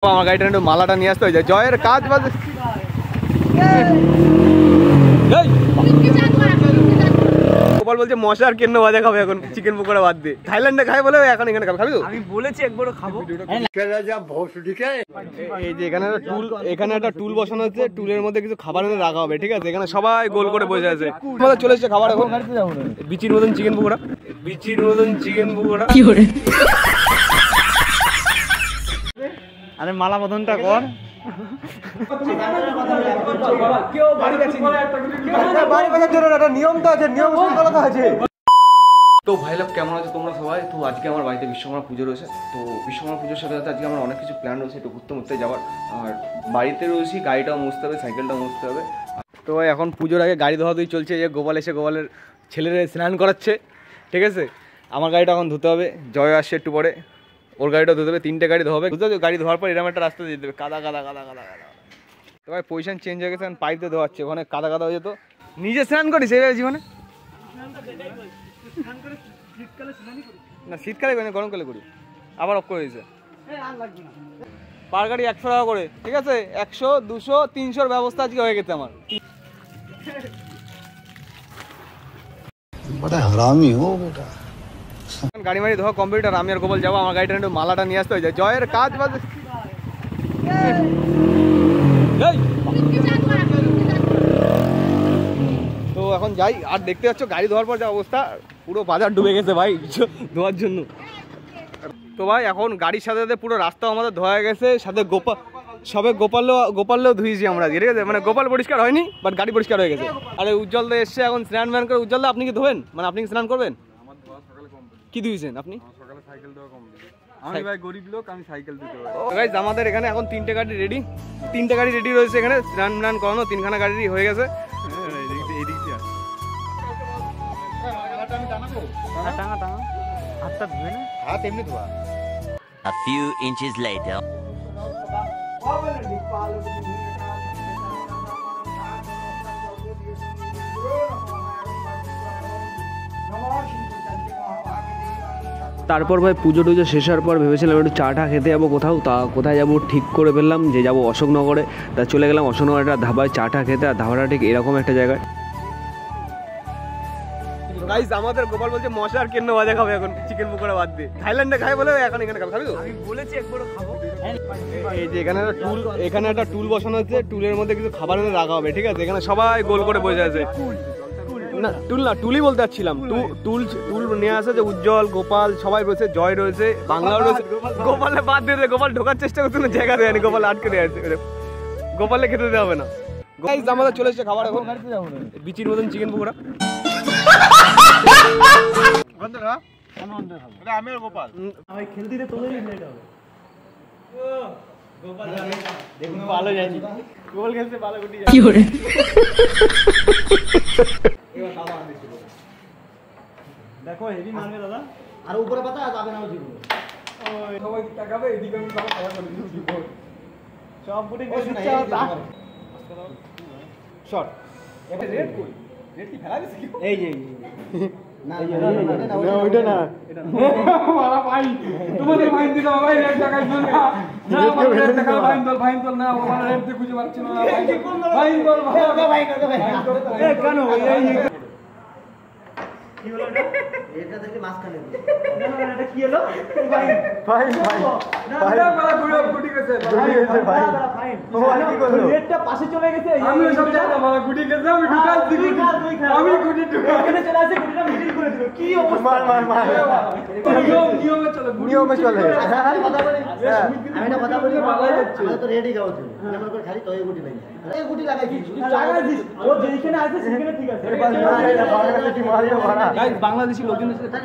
আমার গাড়িটা একটু মালাটা নিয়ে আসতে হয়েছে জয়ের কাজ বাজে গোপাল বলছে মশা আর কেন বাজে খাবে এখন চিকেন পকোড়া বাদ দিয়ে থাইল্যান্ডে খাই বলে এখন এখানে খাবি তো? আমি বলেছি একবারও খাবো। এই যে এখানে একটা টুল বসানো হচ্ছে, টুলের মধ্যে কিছু খাবার রাখা হবে, ঠিক আছে? এখানে সবাই গোল করে বসে আছে, চলে এসেছে খাবার। এখন বিচির মতন চিকেন পকোড়া, কি করে আরে মালা বদনটা কর। তো ভাই লোক কেমন আছে তোমরা সবাই? তো আজকে আমার বাড়িতে বিশ্বকর্মা পুজো রয়েছে। তো বিশ্বকর্মা পুজোর সাথে সাথে আজকে আমার অনেক কিছু প্ল্যান রয়েছে, একটু ঘুরতে যাওয়ার। আর বাড়িতে রয়েছি, গাড়িটাও মুছতে হবে, সাইকেলটাও মুছতে হবে। তো এখন পুজোর আগে গাড়ি ধোয়া ধুই চলছে। যে গোপাল এসে গোপালের ছেলেরা স্নান করাচ্ছে, ঠিক আছে? আমার গাড়িটা এখন ধুতে হবে, জয় আসছে একটু পরে, ওর গাড়িটা ধুতে হবে। 3টে গাড়ি ধোবে, গাড়ি ধোয়ার পর এরকম একটা রাস্তা দিয়ে দেবে, কাদা। তো ভাই পজিশন চেঞ্জ হয়ে গেছে, পাইপ দিয়ে ধোয়াচ্ছে, ওখানে কাদা হয়ে যেত। নিজে স্নান করি সেই জীবনে না, শীতকালে গরমকালে করি, আবার অফ করে দিয়েছে। পার গাড়ি 100 টাকা করে, ঠিক আছে? 100, 200, 300 ব্যবস্থা আজকে হয়ে গেছে আমার। গাড়ি মাড়ি ধোয়া কম্পিউটার, আমি আর গোপাল যাবো। আমার গাড়িটা একটু মালাটা নিয়ে আসতে হয়েছে জয়ের কাজ বাজে। তো এখন যাই, আর দেখতে পাচ্ছ গাড়ি ধোয়ার পর যা অবস্থা, পুরো বাজার ডুবে গেছে ভাই ধোয়ার জন্য। তো ভাই এখন গাড়ির সাথে সাথে পুরো রাস্তা আমাদের ধোয়া গেছে, সাথে গোপালেও ধুয়েছি আমরা, ঠিক আছে? মানে গোপাল পরিষ্কার হয়নি, বাট গাড়ি পরিষ্কার হয়ে গেছে। আরে উজ্জ্বল দা এসছে এখন স্নান ম্যান করে। উজ্জ্বল দা আপনি কি ধোবেন? মানে আপনি স্নান করবেন? কি ধুয়েছেন আপনি? আমি ভাই গরিব লোক, আমি সাইকেল দিতে পারি। গাইস আমাদের এখানে এখন 3টে গাড়ি রেডি রয়েছে এখানে, স্নান করানো 3খানা গাড়ি হয়ে গেছে। A few inches later. তারপর ভাই পুজো টুজো শেষ হওয়ার পর ভেবেছিলাম একটু চাটা খেতে যাবো কোথাও। তা কোথায় যাবো ঠিক করে ফেললাম যে যাবো অশোকনগরে। তা চলে গেলাম অশোকনগর একটা ধাবায় চাটা খেতে। আর ধাবাটা ঠিক এরকম একটা জায়গায়। গাইস আমাদের গোপাল বলছে মশা আর কেন বাজে খাবে এখন চিকেন পকোড়া বাদ দিয়ে, থাইল্যান্ডে খাই বলে এখন এখানে খাবি তো? আমি বলেছি একবারও খাবো। এই যে এখানে একটা টুল বসানো হচ্ছে, টুলের মধ্যে কিছু খাবার রাখা হবে, ঠিক আছে? এখানে সবাই গোল করে বসে আছে। না টুলই বলতে চাচ্ছিলাম, টুল নিয়ে আসে যে উজ্জ্বল, গোপাল সবাই রয়েছে, জয় রয়েছে, বাংলাও রয়েছে। গোপালে বাদ দিয়ে গোপাল ঢোকার চেষ্টা করছে, জায়গা দেয়নি, গোপাল আটকে দিয়ে আছে। গোপালে খেতে দেওয়া হবে না। গাইস আমাদের চলে এসেছে খাবার, এখন বিচির মতন চিকেন পকোড়া। আমি আর গোপাল খেলতে ভালো জানি গোপাল খেলছে, ভালো গুটি কি করে দেখো হেভি মারবে দাদা। আর উপরে পাতা যাবে না ওদিকে। সবাই তাকাবে এদিকে, আমি খাবার করে দিব সব গুটি শট। এটা রেড কই? রেড কি ফেলা গেছে কি? এই যে না ওইটা না, এটা মারা ভাই তোমাদের ভাই দিলো ভাই, রেড জায়গায় শুন না না রেড দেখা ভাই দল না, ও মানে রেড খুঁজে পাচ্ছিল না ভাই দল ভাই এ কেন এই কি হলো? এটা দেখে মাছ খানে না এটা কি হলো ভাই না মারা গুটি গেছে ভাই ও আর কি করলো? রেডটা পাশে চলে গেছে, আমি সব জায়গা মারা গুটি গেছে, আমি ঢুকাল দিই, আমি গুটি ঢুকাল এখানে চলে আসে, গুটিটা মিডিল করে দিল। কি অবস্থা? মার নিয়মে চলে। আমি না কথা বলি, আমরা তো রেডি গাও তো আমরা করে খালি তই গুটি লাগি, এই গুটি লাগাই দিই, লাগাই দিই, ও যেখানে আছে সেখানে ঠিক আছে। গাইস বাংলাদেশি লোকজনের সাথে